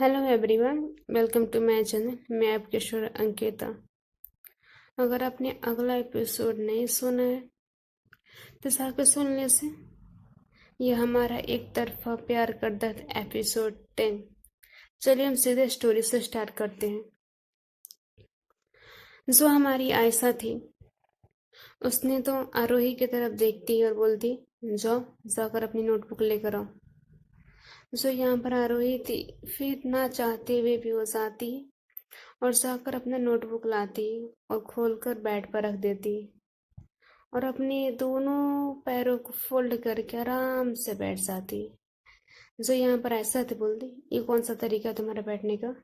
Hello everyone, welcome to my channel. मैं आपके किशोर अंकिता। अगर आपने अगला एपिसोड नहीं सुना है तो जाकर सुन ले से। यह हमारा एक तरफा प्यार कर दर्द एपिसोड 10। चलिए हम सीधे स्टोरी से स्टार्ट करते हैं। जो हमारी आयशा थी, उसने तो आरोही की तरफ देखती और बोलती, जाओ जाकर अपनी नोटबुक लेकर आओ। जो यहाँ पर आरोही थी, फिर ना चाहते हुए भी वो जाती और जाकर अपना नोटबुक लाती और खोलकर बेड पर रख देती और अपने दोनों पैरों को फोल्ड करके आराम से बैठ जाती। जो यहाँ पर ऐसा थे बोलती, ये कौन सा तरीका है तुम्हारा बैठने का,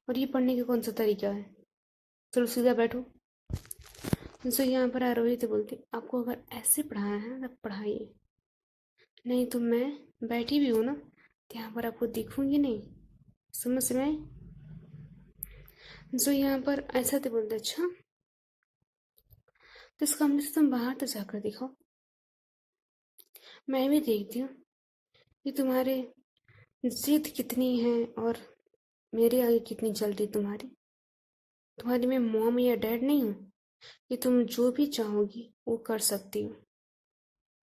और ये पढ़ने का कौन सा तरीका है, चलो सीधा बैठो। जो यहाँ पर आरोही थे बोलती, आपको अगर ऐसे पढ़ाना है तब पढ़ाइए, नहीं तो मैं बैठी भी हूँ ना तो यहाँ पर आपको दिखूंगी नहीं, समझ में आए? जो यहाँ पर ऐसा थे बोलते, अच्छा तो इस कमरे से तुम बाहर तो जाकर दिखाओ, मैं भी देखती हूँ कि तुम्हारे जिद कितनी है और मेरे आगे कितनी चलती तुम्हारी। तुम्हारी मैं मॉम या डैड नहीं हूँ कि तुम जो भी चाहोगी वो कर सकती हो।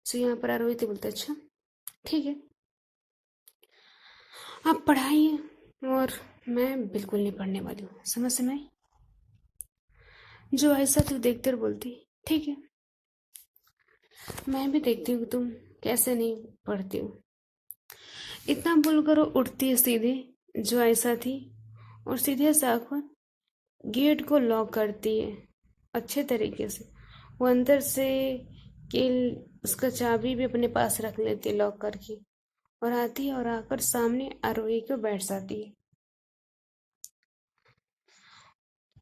तो यहाँ पर आरोही बोलते, अच्छा ठीक है, आप पढ़ाइए और मैं बिल्कुल नहीं पढ़ने वाली हूँ, समझ में आई? जो ऐसा तू देखते और बोलती, ठीक है, मैं भी देखती हूँ कि तुम कैसे नहीं पढ़ती हो। इतना बोलकर वो उठती है सीधे, जो ऐसा थी, और सीधे से आकर गेट को लॉक करती है अच्छे तरीके से। वो अंदर से कील, उसका चाबी भी अपने पास रख लेती है लॉक करके, और आती है और आकर सामने आरोही को बैठ जाती है।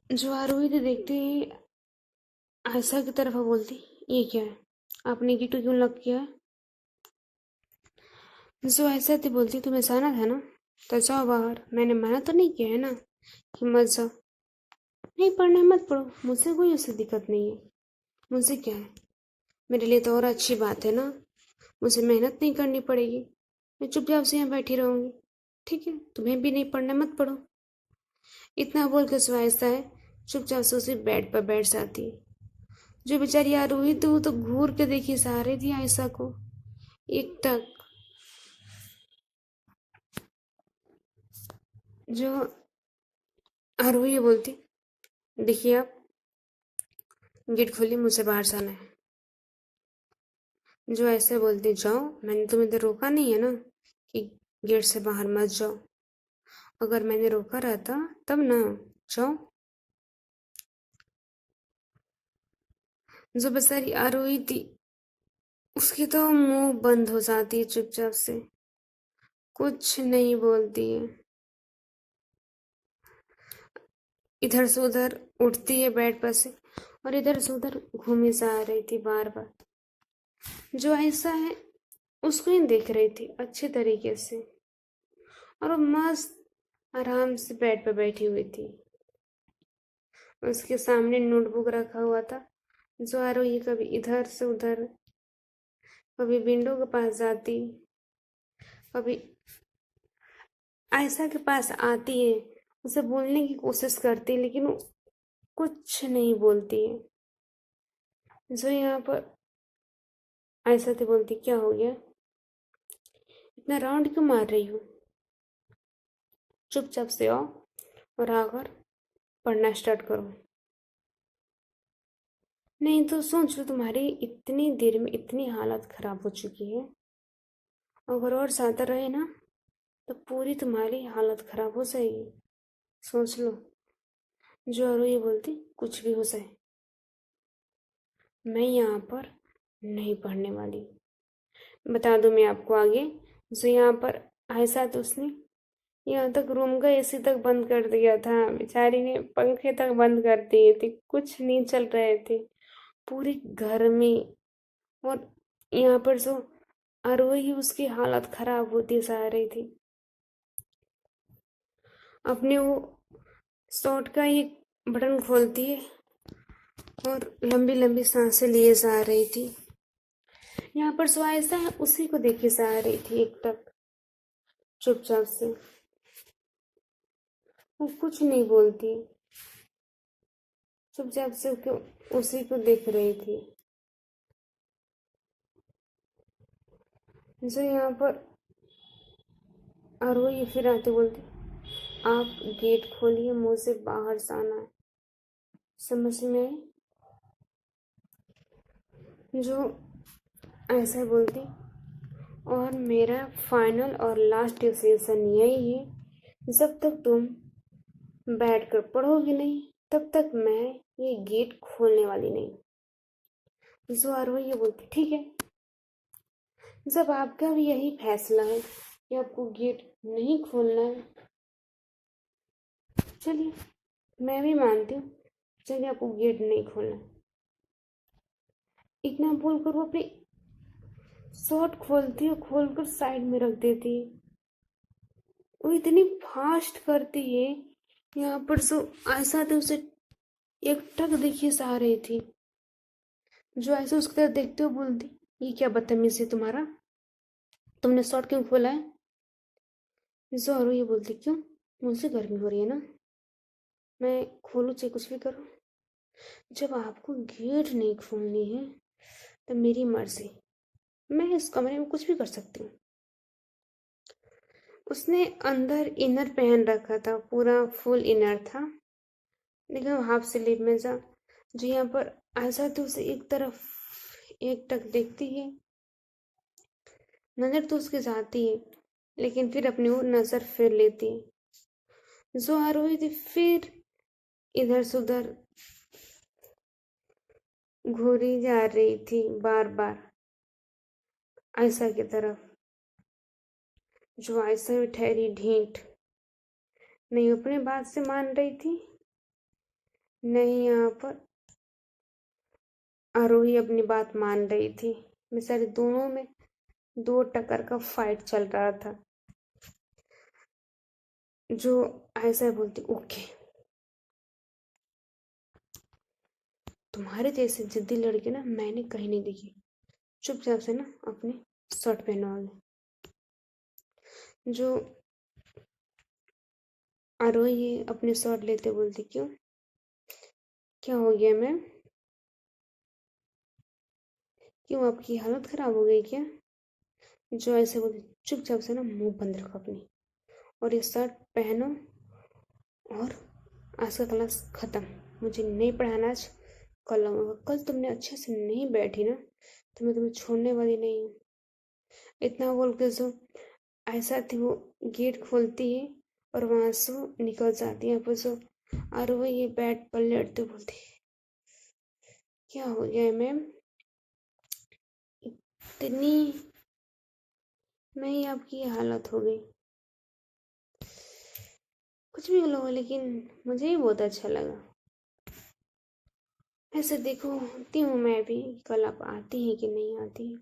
जो आरोही तो देखती है आयशा की तरफ, बोलती, ये क्या है, आपने गेट क्यों लॉक किया है? जो ऐसा थी बोलती, तुम्हें जाना था ना तो जाओ बाहर, मैंने मना तो नहीं किया है ना कि मत जाओ। नहीं पढ़ना है मत पढ़ो, मुझसे कोई उससे दिक्कत नहीं है। मुझे क्या है, मेरे लिए तो और अच्छी बात है ना, मुझे मेहनत नहीं करनी पड़ेगी, मैं चुपचाप से यहाँ बैठी रहूंगी। ठीक है, तुम्हें भी नहीं पढ़ना मत पढ़ो। इतना बोल कर सुहायता है चुपचाप से उसी बेड पर बैठ जाती है। जो बेचारी आरोही थी वो तो घूर के देखी सहारे थी आयशा को एक तक। जो आरोही बोलती, देखिए आप, गेट खोलिए, मुझे बाहर जाना है। जो ऐसे बोलती, जाओ, मैंने तुम्हें तो रोका नहीं है ना कि गेट से बाहर मत जाओ। अगर मैंने रोका रहता तब ना, जाओ। जो बेचारी आरोही थी, उसकी तो मुंह बंद हो जाती है चुपचाप से, कुछ नहीं बोलती है। इधर से उधर उठती है बेड पर से और इधर से उधर घूमी जा रही थी बार बार। जो ऐसा है उसको ही देख रही थी अच्छे तरीके से, और वो मस्त आराम से बेड पर बैठी हुई थी। उसके सामने नोटबुक रखा हुआ था। जो आरोही कभी इधर से उधर, कभी विंडो के पास जाती, कभी आयशा के पास आती है, उसे बोलने की कोशिश करती है लेकिन वो कुछ नहीं बोलती है। जो यहाँ पर आयशा से बोलती, क्या हो गया, इतना राउंड क्यों मार रही हो, चुपचाप से आओ और आकर पढ़ना स्टार्ट करो। नहीं तो सोच लो, तुम्हारी इतनी देर में इतनी हालत खराब हो चुकी है, अगर और ज्यादा रहे ना तो पूरी तुम्हारी हालत खराब हो जाएगी, सोच लो। जो और ये बोलती, कुछ भी हो जाए मैं यहाँ पर नहीं पढ़ने वाली। बता दूं मैं आपको आगे, जो यहाँ पर आयशा तो उसने यहाँ तक रूम का एसी तक बंद कर दिया था, बेचारी ने पंखे तक बंद कर दिए थे, कुछ नहीं चल रहे थे, पूरी गर्मी। और यहाँ पर जो आरोही, उसकी हालत खराब होती जा रही थी। अपने वो शर्ट का एक बटन खोलती है और लंबी लंबी सांसें लिए जा रही थी। यहाँ पर जो आयशा है उसी को देखे जा रही थी एक तक। चुपचाप से। वो कुछ नहीं बोलती, चुपचाप से उसी को देख रही थी। जो यहाँ पर, और वो ये फिर आते बोलती, आप गेट खोलिए, मुझे बाहर से आना है। समझ में आई? जो ऐसा बोलती, और मेरा फाइनल और लास्ट डिसीजन यही है, जब तक तुम बैठकर पढ़ोगे नहीं तब तक मैं ये गेट खोलने वाली नहीं। जो आरोही ये बोलती, ठीक है, जब आपका भी यही फैसला है कि आपको गेट नहीं खोलना है, चलिए मैं भी मानती हूँ, चलिए आपको गेट नहीं खोलना है। इतना बोलकर वो अपनी शर्ट खोलती है, खोलकर साइड में रख देती है। वो इतनी फास्ट करती है, यहाँ पर जो ऐसा तो उसे एक टक देखिए सा आ रही थी। जो ऐसे उसकी तरफ देखते हुए बोलती, ये क्या बदतमीजी है तुम्हारा, तुमने शर्ट क्यों खोला है? जोरो ये बोलती, क्यों, मुझसे गर्मी हो रही है ना, मैं खोलूँ चाहे कुछ भी करूँ? जब आपको गेट नहीं खोलनी है तो मेरी मर्जी, मैं इस कमरे में कुछ भी कर सकती हूँ। उसने अंदर इनर पहन रखा था, पूरा फुल इनर था, लेकिन वो हाफ स्लीव में जा, जो यहाँ पर ऐसा तो उसे एक तरफ एक टक देखती है, नजर तो उसकी जाती है, लेकिन फिर अपनी ओर नजर फेर लेती है। जो आरोही थी फिर इधर से उधर घूरी जा रही थी, बार बार आयशा की तरफ। जो आयशा में ठहरी ढीठ, नहीं अपनी बात से मान रही थी, नहीं यहाँ पर आरोही अपनी बात मान रही थी। बेचारे दोनों में दो टक्कर का फाइट चल रहा था। जो आयशा बोलती, ओके, तुम्हारे जैसे जिद्दी लड़के ना मैंने कहीं नहीं देखी, चुपचाप से ना अपने शर्ट पहनवाओगे। जो आरोही अपने शर्ट लेते बोलती, क्यों, क्या हो गया मैम, क्यों आपकी हालत खराब हो गई क्या? जो ऐसे बोलती, चुपचाप से ना मुंह बंद रखो अपनी, और ये शर्ट पहनो, और आज का क्लास खत्म, मुझे नहीं पढ़ाना आज, कल आऊंगा। कल तुमने अच्छे से नहीं बैठी ना तो मैं तुम्हें छोड़ने वाली नहीं हूँ। इतना बोल के जो ऐसा थी वो गेट खोलती है और वहां से वो निकल जाती है। पर जो और वो ये बेड पर लेटते बोलती, क्या हो गया है मैम, इतनी नहीं आपकी ये हालत हो गई? कुछ भी लो, लेकिन मुझे ही बहुत अच्छा लगा। ऐसे देखती हूँ मैं भी, कल आप आती हैं कि नहीं आती।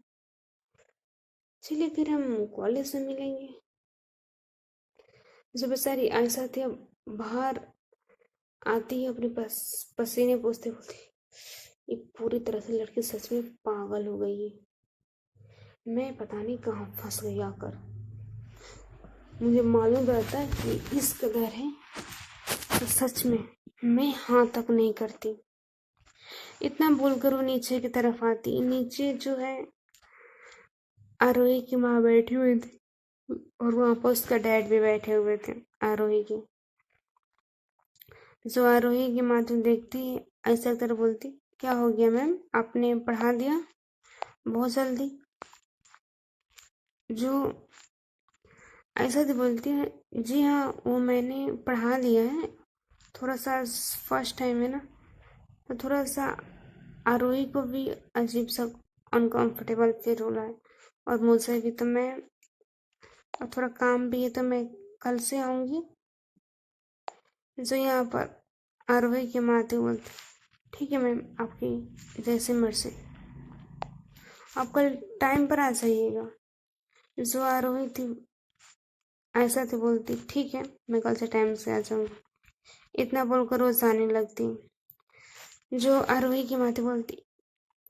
चलिए फिर हम कॉलेज में मिलेंगे। जो बेचारी आयशा थी अब बाहर आती है, अपने पास पसीने पोंछते बोलती, ये पूरी तरह से लड़की सच में पागल हो गई है, मैं पता नहीं कहाँ फंस गई आकर। मुझे मालूम रहता है कि इस कदर है तो सच में मैं हाँ तक नहीं करती। इतना बोलकर वो नीचे की तरफ आती। नीचे जो है आरोही की माँ बैठी हुई थी, और वहाँ पर उसका डैड भी बैठे हुए थे आरोही की। जो आरोही की माँ तुम देखती ऐसा तरह बोलती, क्या हो गया मैम, आपने पढ़ा दिया बहुत जल्दी? जो ऐसा तो बोलती है, जी हाँ वो मैंने पढ़ा दिया है, थोड़ा सा फर्स्ट टाइम है ना तो थोड़ा सा आरोही को भी अजीब सा अनकंफर्टेबल फील हो रहा है, और मुझे भी, तो मैं, और थोड़ा काम भी है तो मैं कल से आऊँगी। जो यहाँ पर आरोही की माँ थी बोलती, ठीक है मैम, आपकी जैसे मर्जी, आप कल टाइम पर आ जाइएगा। जो आरोही थी ऐसा थी बोलती, ठीक है मैं कल से टाइम से आ जाऊँगी। इतना बोलकर वो जाने लगती। जो आरोही की माँ थी बोलती,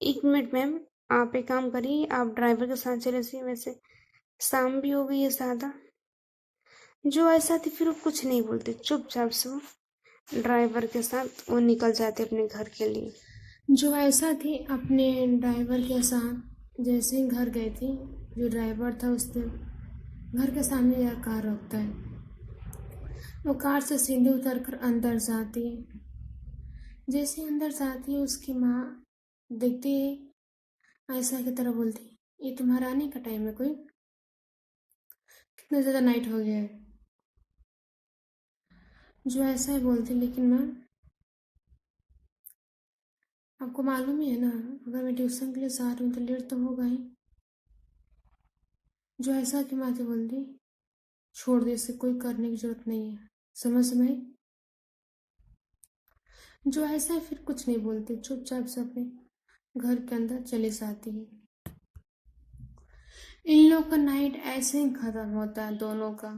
एक मिनट मैम, आप एक काम करिए, आप ड्राइवर के साथ चले जाइए, वैसे शाम भी हो गई है ज़्यादा। जो ऐसा थी फिर वो कुछ नहीं बोलते, चुपचाप से वो ड्राइवर के साथ वो निकल जाते अपने घर के लिए। जो ऐसा थी अपने ड्राइवर के साथ जैसे ही घर गई थी, जो ड्राइवर था उसने घर के सामने यह कार रोकता है। वो कार से सीधे उतर कर अंदर जाती है। जैसे अंदर जाती है उसकी माँ देखती है आयशा की तरह बोलती, ये तुम्हारा आने का टाइम है कोई? कितना ज़्यादा नाइट हो गया है। जो ऐसा ही बोलती, लेकिन माँ आपको मालूम ही है ना, अगर मैं ट्यूशन के लिए जा रही हूँ तो लेट तो होगा ही। जो ऐसा की माँ तो बोलती, छोड़ दे, इसे कोई करने की जरूरत नहीं है, समझ में? जो ऐसा फिर कुछ नहीं बोलती, चुपचाप से अपने घर के अंदर चली जाती है। इन लोग का नाइट ऐसे ही खत्म होता है दोनों का।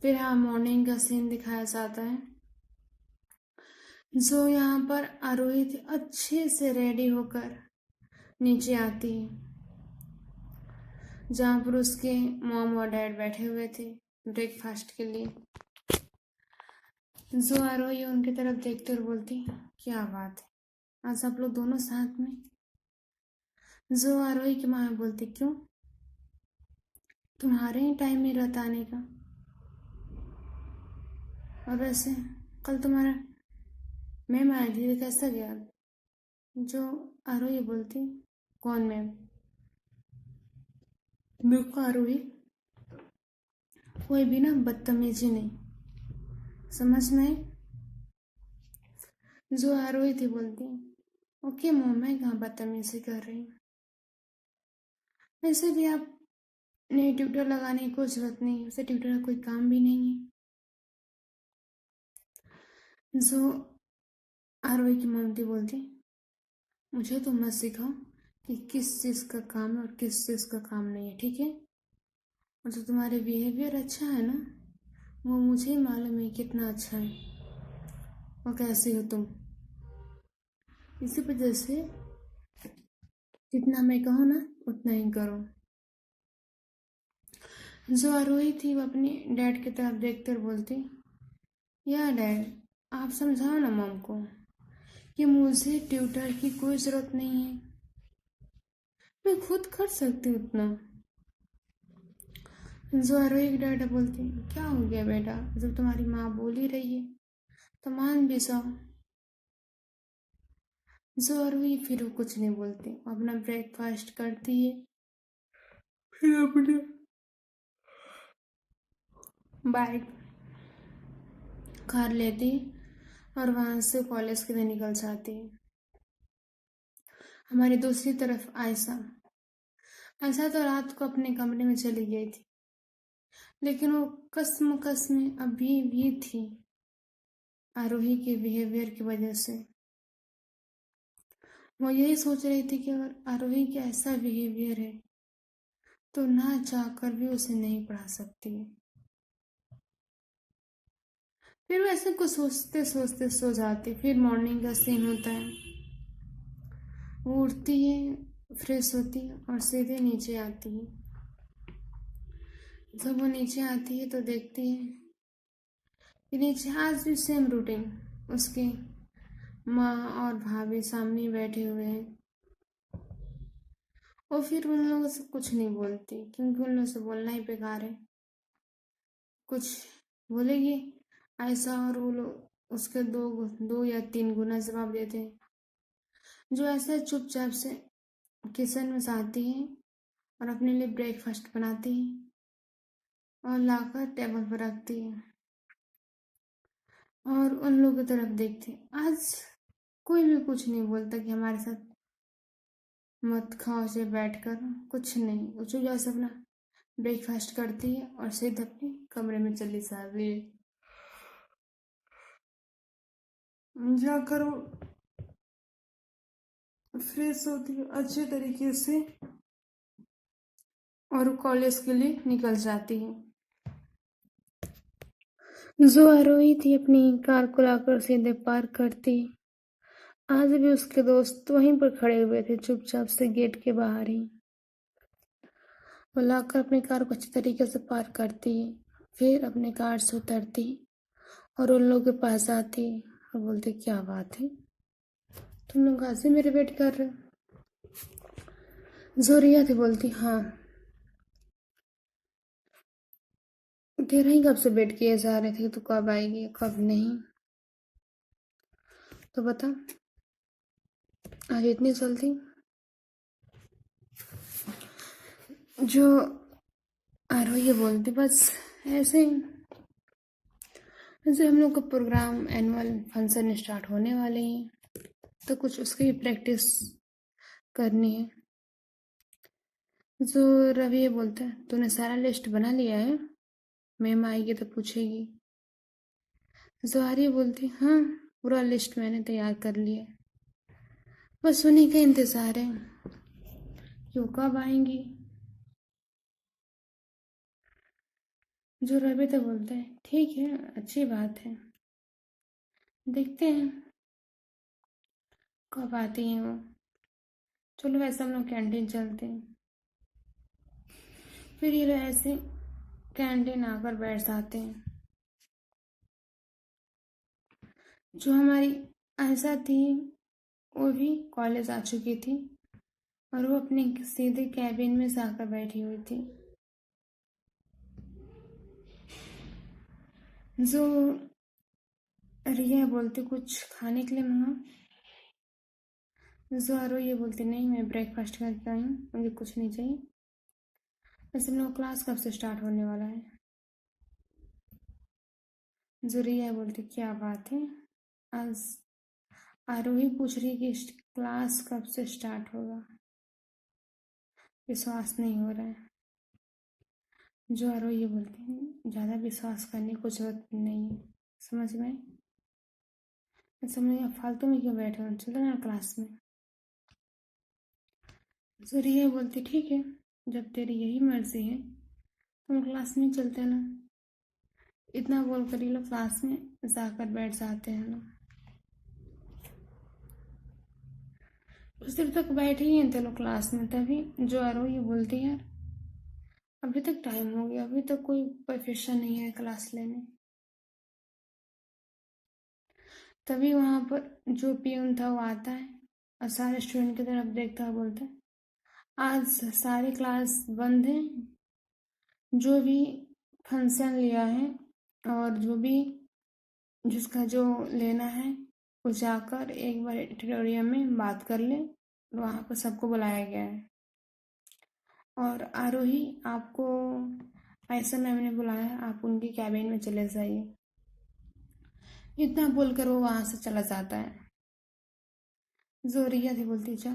फिर हाँ, मॉर्निंग का सीन दिखाया जाता है। जो यहाँ पर आरोही थी अच्छे से रेडी होकर नीचे आती है, जहाँ पर उसके मॉम और डैड बैठे हुए थे ब्रेकफास्ट के लिए। जो आरोही उनकी तरफ देखते और बोलती, क्या बात है, आज आप लोग दोनों साथ में? जो आरोही की माँ बोलती, क्यों, तुम्हारे ही टाइम नहीं रहता आने का? और वैसे कल तुम्हारा मैम आई थी, कैसा गया? जो आरोही बोलती, कौन मैम? देखो आरोही, कोई भी ना बदतमीजी नहीं, समझ में? जो आरोही थी बोलती, ओके मॉम, मैं कहाँ बदतमीजी कर रही हूँ, वैसे भी आप नहीं, ट्यूटर लगाने की कोई जरूरत नहीं, उसे ट्यूटर का कोई काम भी नहीं है। जो आरोही की ममती बोलती, मुझे तो मत सिखाओ कि किस चीज़ का काम है और किस चीज़ का काम नहीं है, ठीक है? और जो तुम्हारे बिहेवियर अच्छा है ना, वो मुझे ही मालूम है कितना अच्छा है। और कैसी हो तुम, इसी वजह से जितना मैं कहूँ ना उतना ही करो। जो आरोही थी वो अपनी डैड की तरफ देखकर बोलती, या डैड, आप समझाओ ना मॉम को कि मुझे ट्यूटर की कोई ज़रूरत नहीं है, मैं खुद कर सकती हूँ उतना। जो आरोही की डैड बोलती, क्या हो गया बेटा, जब तुम्हारी माँ बोल ही रही है तो मान भी जाओ। जो आरोही फिर वो कुछ नहीं बोलती, अपना ब्रेकफास्ट करती है, फिर अपने बाइक कार लेती और वहाँ से कॉलेज के लिए निकल जाती है। हमारी दूसरी तरफ आयशा आयशा तो रात को अपने कमरे में चली गई थी, लेकिन वो कसम कसम अभी भी थी आरोही के बिहेवियर की वजह से। वो यही सोच रही थी कि अगर आरोही का ऐसा बिहेवियर है तो ना चाहकर भी उसे नहीं पढ़ा सकती है। फिर वो ऐसे कुछ सोचते सोचते सो जाती। फिर मॉर्निंग का सीन होता है, वो उठती है, फ्रेश होती है और सीधे नीचे आती है। जब वो नीचे आती है तो देखती है कि नीचे आज भी सेम रूटीन, उसके माँ और भाभी सामने बैठे हुए हैं। और फिर उन लोगों से कुछ नहीं बोलती, क्योंकि उन लोगों से बोलना ही बेकार है। कुछ बोलेगी ऐसा और वो लोग उसके दो दो या तीन गुना जवाब देते हैं। जो ऐसा चुपचाप से किचन में जाती है और अपने लिए ब्रेकफास्ट बनाती है और लाकर टेबल पर रखती है और उन लोगों की तरफ देखती है। आज कोई भी कुछ नहीं बोलता कि हमारे साथ मत खाओ से बैठकर, कुछ नहीं, वो चुपचाप से अपना ब्रेकफास्ट करती है और सीधे अपने कमरे में चली जाती है। जाकर वो फ्रेश होती है अच्छे तरीके से और कॉलेज के लिए निकल जाती है। जो आरोही थी अपनी कार को लाकर सीधे पार्क करती। आज भी उसके दोस्त वहीं पर खड़े हुए थे चुपचाप से गेट के बाहर ही। वो लाकर अपनी कार को अच्छी तरीके से पार्क करती है फिर अपने कार से उतरती और उन लोगों के पास आती और बोलती, क्या बात है, तुम लोग आज से मेरे वेट कर रहे हो? जोरिया थी बोलती, हाँ, तेरा ही कब से वेट किए जा रहे थे, तू कब आएगी कब नहीं, तो बता आज इतनी जल्दी। जो आरो ये बोलती, बस ऐसे ही, जैसे हम लोग का प्रोग्राम एनुअल फंक्शन स्टार्ट होने वाले हैं तो कुछ उसकी भी प्रैक्टिस करनी है। जो रवि ये बोलता है, तूने सारा लिस्ट बना लिया है, मैम आएगी तो पूछेगी। जो आर्य बोलती, हाँ, पूरा लिस्ट मैंने तैयार कर लिया, बस उन्हीं का इंतज़ार है कि वो कब आएंगी। जो रवि तो बोलता है, ठीक है, अच्छी बात है, देखते हैं कब आती हैं वो, चलो वैसे हम लोग कैंटीन चलते हैं। फिर ये लोग ऐसे कैंटीन आकर बैठ जाते हैं। जो हमारी आयशा थी वो भी कॉलेज आ चुकी थी और वो अपने सीधे कैबिन में जाकर बैठी हुई थी। जो रिया बोलती, कुछ खाने के लिए मंगाऊं? जो आरो ये बोलती, नहीं, मैं ब्रेकफास्ट करके आई हूँ, मुझे कुछ नहीं चाहिए। वैसे हम लोग क्लास कब से स्टार्ट होने वाला है? जो रिया बोलती, क्या बात है, आज आरोही पूछ रही कि क्लास कब से स्टार्ट होगा, विश्वास नहीं हो रहा है। जो आरोही ये बोलती है, ज़्यादा विश्वास करने की जरूरत नहीं है, समझ में? समझ, फालतू में क्यों बैठे हो, चलो ना क्लास में। जो रिया बोलती, ठीक है, जब तेरी यही मर्जी है तो हम क्लास में चलते हैं ना। इतना बोल कर ये लोग क्लास में जाकर बैठ जाते हैं लोग। उस देर तक बैठे ही हैं थे लोग क्लास में, तभी जो आरो ये बोलती है, अभी तक टाइम हो गया, अभी तक कोई प्रोफेसर नहीं है क्लास लेने। तभी वहाँ पर जो पियून था वो आता है और सारे स्टूडेंट की तरफ देखता है, बोलता है, आज सारी क्लास बंद है, जो भी फंक्शन लिया है और जो भी जिसका जो लेना है वो जाकर एक बार ऑडिटोरियम में बात कर ले, वहाँ पर सबको बुलाया गया है। और आरोही, आपको ऐसा मैम ने बुलाया, आप उनकी कैबिन में चले जाइए। इतना बोलकर वो वहाँ से चला जाता है। जोरिया थी बोलती, जा,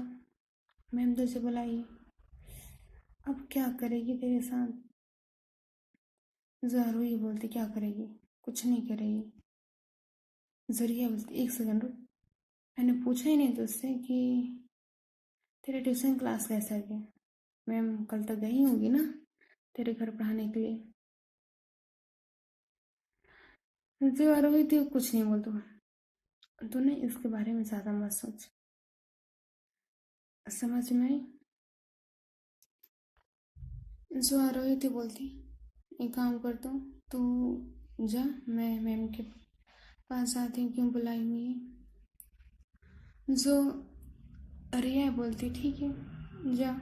मैम तुझे बुलाइए, अब क्या करेगी तेरे साथ? आरोही बोलती, क्या करेगी, कुछ नहीं करेगी। जोरिया बोलती, एक सेकंड रुक, मैंने पूछा ही नहीं तुझसे कि तेरा ट्यूशन क्लास कैसा गया? मैम कल तक गई होगी ना तेरे घर पढ़ाने के लिए? जो आरोही थी कुछ नहीं बोल, तूने इसके बारे में ज़्यादा मत सोच, समझ में आई? जो आरोही थी बोलती, एक काम करता हूँ, तू जा, मैं मैम के पास आती हूँ, क्यों बुलाई हुई है? जो रिया बोलती, ठीक है, जा,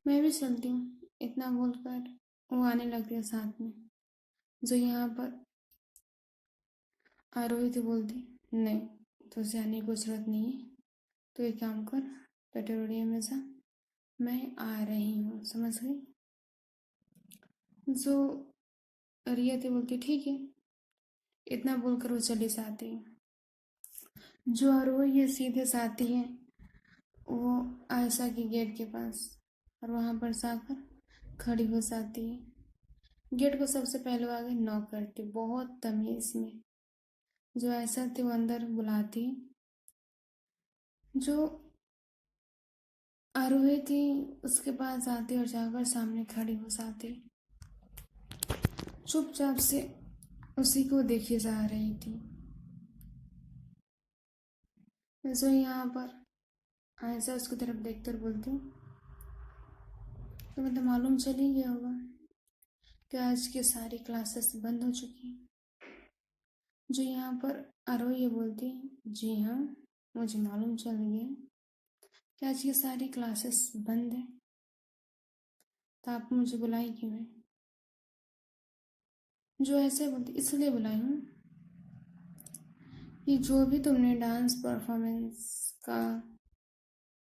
मैं भी चलती हूँ। इतना बोलकर वो आने लगती है साथ में। जो यहाँ पर आरोही थी बोलती, नहीं, तुझे आने की जरूरत नहीं है, तो एक काम कर, पेट्रोलियम में जा, मैं आ रही हूँ, समझ गई? जो रिया थी बोलती, ठीक है, इतना बोलकर वो चली जाती है। जो आरोही ये सीधे जाती है वो आयशा के गेट के पास और वहाँ पर जाकर खड़ी हो जाती है। गेट को सबसे पहले आगे नॉक करती, बहुत तमीज में। जो आयशा थी वो अंदर बुलाती, जो आरोही थी उसके पास जाती और जाकर सामने खड़ी हो जाती, चुपचाप से उसी को देखी जा रही थी। जो यहाँ पर आयशा उसकी तरफ देखकर बोलती, तुम्हें तो मालूम चल ही गया होगा कि आज की सारी क्लासेस बंद हो चुकी हैं। जो यहाँ पर आरोही ये बोलती है, जी हाँ, मुझे मालूम चल गया कि आज की सारी क्लासेस बंद है, तो आप मुझे बुलाई क्यों है? जो ऐसे बोलती, इसलिए बुलाई हूँ कि जो भी तुमने डांस परफॉर्मेंस का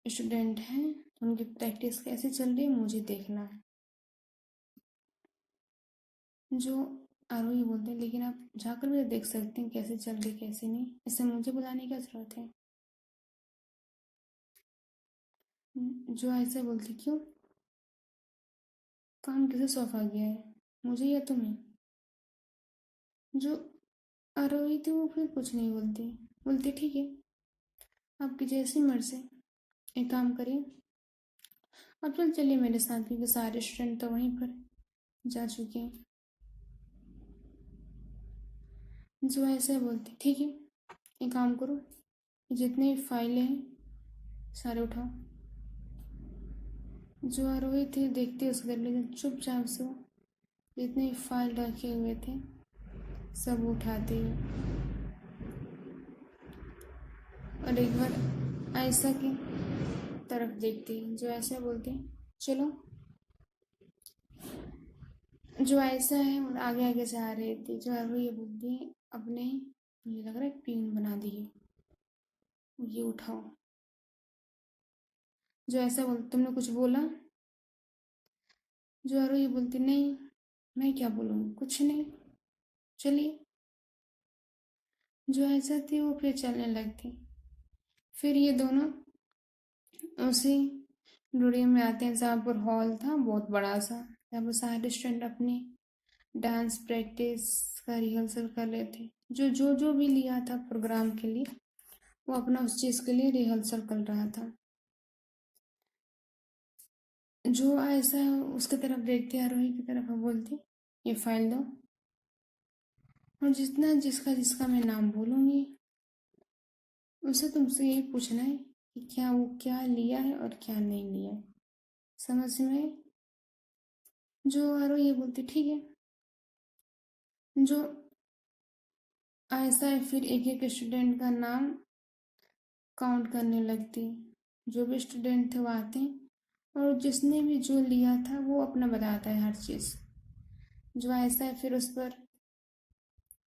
स्टूडेंट है, उनकी प्रैक्टिस कैसे चल रही है मुझे देखना है। जो आरोही बोलते हैं, लेकिन आप जाकर मुझे देख सकते हैं कैसे चल रही कैसे नहीं, इससे मुझे बुलाने की क्या जरूरत है? जो ऐसे बोलती, क्यों, काम किसे सौंपा गया है, मुझे या तुम्हें? जो आरोही थी वो फिर कुछ नहीं बोलती, बोलती ठीक है, आपकी जैसी मर्जी। एक काम करिए, अब चलिए मेरे साथ, क्योंकि सारे स्टूडेंट तो वहीं पर जा चुके हैं। जो ऐसे बोलती, ठीक है, एक काम करो, जितनी फाइलें हैं सारे उठाओ। जो आरोही थी देखती उसके घर, लेकिन चुपचाप से वो जितने फाइल रखे हुए थे सब उठाती है और एक बार आयशा की तरफ देखती है। जो ऐसा बोलती है, चलो। जो आयशा है और आगे आगे से आ रही थी, जो आरोही ये बोलती है, अपने मुझे लग रहा है पिन बना दी है, ये उठाओ। जो ऐसा बोल, तुमने कुछ बोला? जो आरोही ये बोलती, नहीं, मैं क्या बोलूँगी, कुछ नहीं, चलिए। जो ऐसा थी वो फिर चलने लगती। फिर ये दोनों उसी स्टूडियो में आते हैं जहाँ पर हॉल था बहुत बड़ा सा, जहाँ पर सारे स्टूडेंट अपनी डांस प्रैक्टिस का रिहर्सल कर रहे थे। जो भी लिया था प्रोग्राम के लिए, वो अपना उस चीज़ के लिए रिहर्सल कर रहा था। जो ऐसा उसकी तरफ देखती, आरोही की तरफ बोलती, ये फाइल दो, और जितना जिसका जिसका मैं नाम बोलूँगी उसे तुमसे यही पूछना है कि क्या वो क्या लिया है और क्या नहीं लिया है, समझ में? जो आरोही ये बोलती, ठीक है। जो ऐसा है फिर एक एक स्टूडेंट का नाम काउंट करने लगती। जो भी स्टूडेंट थे वो आते हैं और जिसने भी जो लिया था वो अपना बताता है हर चीज़। जो ऐसा है फिर उस पर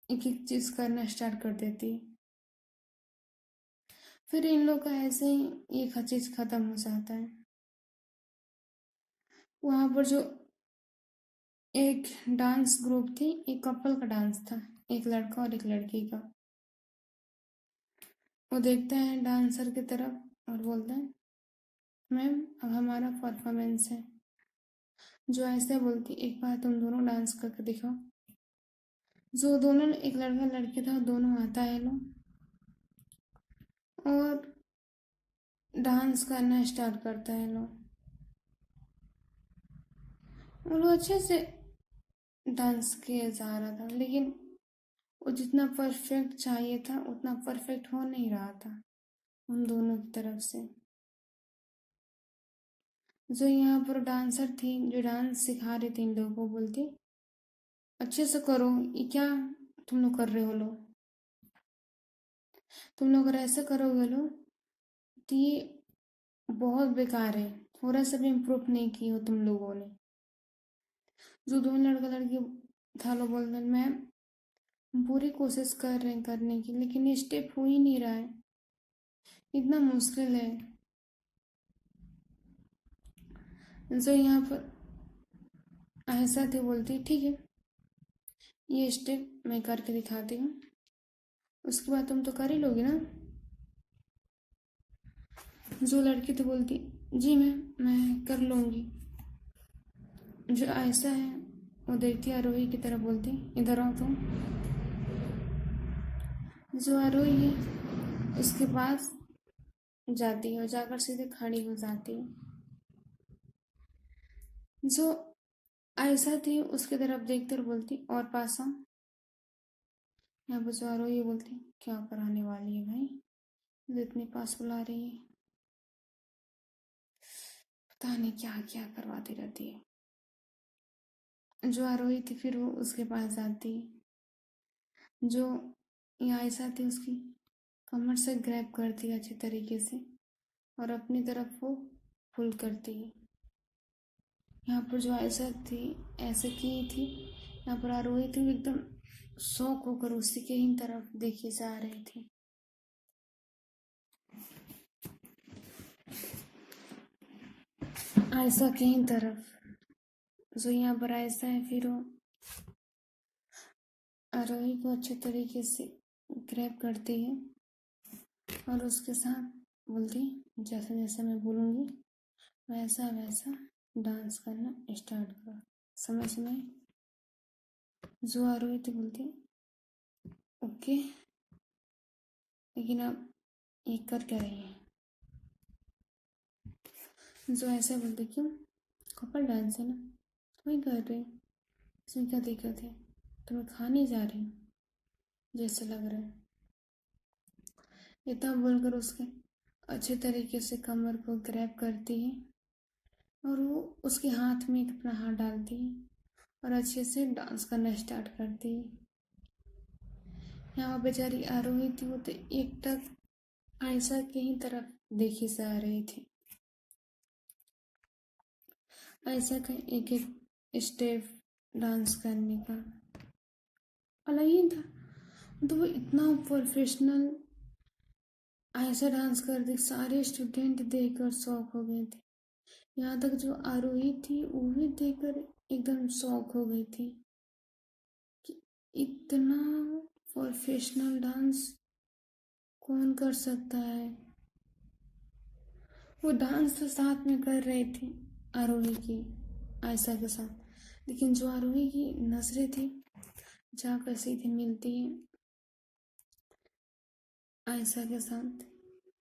एक एक चीज़ करना स्टार्ट कर देती। फिर इन लोग का ऐसे ही एक चीज़ ख़त्म हो जाता है। वहाँ पर जो एक डांस ग्रुप थी, एक कपल का डांस था, एक लड़का और एक लड़की का। वो देखता है डांसर की तरफ और बोलता है, मैम अब हमारा परफॉर्मेंस है। जो ऐसे बोलती, एक बार तुम दोनों डांस करके दिखाओ। जो दोनों, एक लड़का लड़की था, दोनों आता है लोग और डांस करना स्टार्ट करता है लोग। वो लोग अच्छे से डांस किया जा रहा था, लेकिन वो जितना परफेक्ट चाहिए था उतना परफेक्ट हो नहीं रहा था उन दोनों की तरफ से। जो यहाँ पर डांसर थी, जो डांस सिखा रही थी इन लोगों को, बोलती, अच्छे से करो, ये क्या तुम लोग कर रहे हो लोग, तुम लोग अगर ऐसे करोगे लोग तो ये बहुत बेकार है, थोड़ा सा भी इम्प्रूव नहीं की हो तुम लोगों ने। जो दोनों लड़का लड़की था लोग बोलते, मैम पूरी कोशिश कर रहे हैं करने की, लेकिन ये स्टेप हो ही नहीं रहा है, इतना मुश्किल है। जो यहाँ पर ऐसा थी, बोलती, ठीक है, ये स्टेप मैं करके दिखाती हूँ, उसके बाद तुम तो कर ही लोगे ना? जो लड़की तो बोलती, जी मैम मैं कर लूँगी। जो ऐसा है वो देखती आरोही की तरफ, बोलती, इधर आओ तुम। जो आरोही है उसके पास जाती है और जाकर सीधे खड़ी हो जाती है। जो ऐसा थी उसकी तरफ देखते और बोलती, और पास आओ। यहाँ पर जो आरोही बोलती, क्या कराने वाली है भाई, जो इतने पास बुला रही है, पता नहीं क्या क्या करवाती रहती है। जो आरोही थी फिर वो उसके पास आती है। जो ये आयशा थी उसकी कमर से ग्रैब करती है अच्छे तरीके से और अपनी तरफ वो पुल करती है। यहाँ पर जो आयशा थी ऐसे की थी, यहाँ पर आरोही थी एकदम शौक होकर उसी के ही तरफ देखी जा रही थी। आयशा के ही तरफ जो यहाँ पर आयशा है फिर वो आरोही को अच्छे तरीके से ग्रैब करती है और उसके साथ बोलती जैसे जैसे मैं बोलूँगी वैसा वैसा डांस करना स्टार्ट करो। समय समय जो आरोही थी बोलती ओके, लेकिन आप ये कर क्या रही है? जो ऐसा बोलते क्यों, कपल डांस है ना, तुम्हें कर रही हूँ, इसमें क्या दिक्कत है, तुम्हें खाने जा रही हूँ जैसे लग रहा है। इतना बोलकर उसके अच्छे तरीके से कमर को ग्रैब करती है और वो उसके हाथ में अपना हाथ डालती है और अच्छे से डांस करना स्टार्ट करती है। यहाँ बेचारी आरोही थी वो तो एकटक आयशा के ही तरफ देखी जा रही थी। आयशा का एक एक स्टेप डांस करने का अलग ही था। तो वो इतना प्रोफेशनल आयशा डांस कर दी, सारे स्टूडेंट देखकर शौक हो गए थे। यहाँ तक जो आरोही थी वो भी देखकर एकदम शौक हो गई थी कि इतना प्रोफेशनल डांस कौन कर सकता है। वो डांस तो साथ में कर रही थी आरोही की आयशा के साथ, लेकिन जो आरोही की नजरें थी जाकर सीधे मिलती है आयशा के साथ।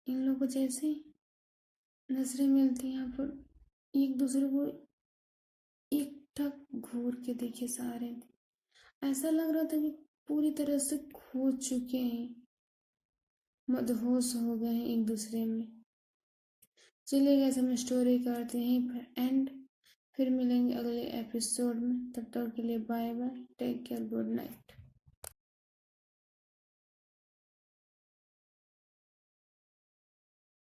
इन लोगों जैसे नजरें मिलती हैं यहाँ पर एक दूसरे को एकटक घूर के देखे जा रहे थे। ऐसा लग रहा था कि पूरी तरह से खो चुके हैं, मदहोश हो गए हैं एक दूसरे में। चलिए गैस हम स्टोरी करते हैं यहीं पर एंड, फिर मिलेंगे अगले एपिसोड में। तब तक के लिए bye bye, take care, good night.